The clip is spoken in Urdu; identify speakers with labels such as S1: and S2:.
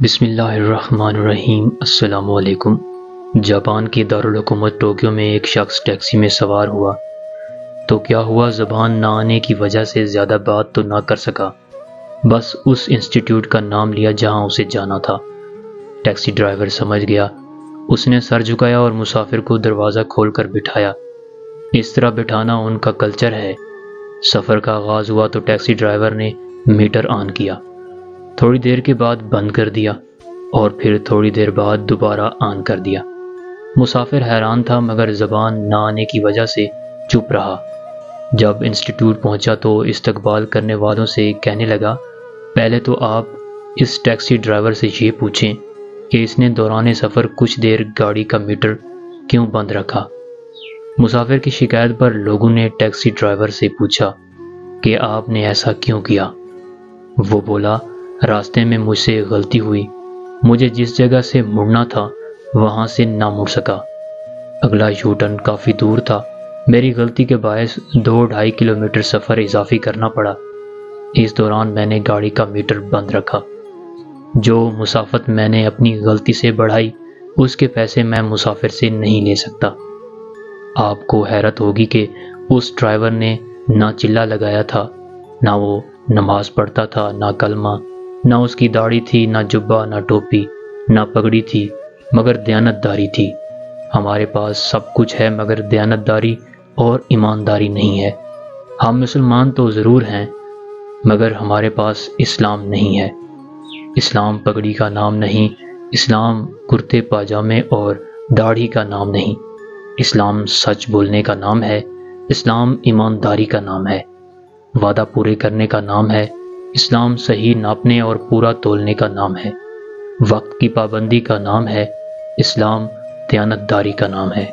S1: بسم اللہ الرحمن الرحیم۔ السلام علیکم۔ جاپان کی دارالحکومت ٹوکیو میں ایک شخص ٹیکسی میں سوار ہوا تو کیا ہوا، زبان نہ آنے کی وجہ سے زیادہ بات تو نہ کر سکا، بس اس انسٹیٹیوٹ کا نام لیا جہاں اسے جانا تھا۔ ٹیکسی ڈرائیور سمجھ گیا، اس نے سر جھکایا اور مسافر کو دروازہ کھول کر بٹھایا۔ اس طرح بٹھانا ان کا کلچر ہے۔ سفر کا آغاز ہوا تو ٹیکسی ڈرائیور نے میٹر آن کیا، تھوڑی دیر کے بعد بند کر دیا اور پھر تھوڑی دیر بعد دوبارہ آن کر دیا۔ مسافر حیران تھا مگر زبان نہ آنے کی وجہ سے چپ رہا۔ جب انسٹیٹیوٹ پہنچا تو استقبال کرنے والوں سے کہنے لگا، پہلے تو آپ اس ٹیکسی ڈرائیور سے یہ پوچھیں کہ اس نے دوران سفر کچھ دیر گاڑی کا میٹر کیوں بند رکھا۔ مسافر کی شکایت پر لوگوں نے ٹیکسی ڈرائیور سے پوچھا کہ آپ نے ایسا کیوں کیا۔ وہ بولا، راستے میں مجھ سے غلطی ہوئی، مجھے جس جگہ سے مڑنا تھا وہاں سے نہ مڑ سکا۔ اگلا یو ٹرن کافی دور تھا، میری غلطی کے باعث 2-2.5 کلومیٹر سفر اضافی کرنا پڑا۔ اس دوران میں نے گاڑی کا میٹر بند رکھا۔ جو مسافت میں نے اپنی غلطی سے بڑھائی اس کے پیسے میں مسافر سے نہیں لے سکتا۔ آپ کو حیرت ہوگی کہ اس ڈرائیور نے نہ چلہ لگایا تھا، نہ وہ نماز پڑھتا تھا، نہ کلمہ، نہ اس کی داڑھی تھی، نہ جبہ، نہ ٹوپی، نہ پگڑی تھی، مگر دیانت داری تھی۔ ہمارے پاس سب کچھ ہے مگر دیانت داری اور ایمانداری نہیں ہے۔ ہم مسلمان تو ضرور ہیں مگر ہمارے پاس اسلام نہیں ہے۔ اسلام پگڑی کا نام نہیں، اسلام کرتے پاجامے اور داڑھی کا نام نہیں، اسلام سچ بولنے کا نام ہے، اسلام ایمانداری کا نام ہے، وعدہ پورے کرنے کا نام ہے، اسلام صحیح ناپنے اور پورا تولنے کا نام ہے، وقت کی پابندی کا نام ہے، اسلام دیانت داری کا نام ہے۔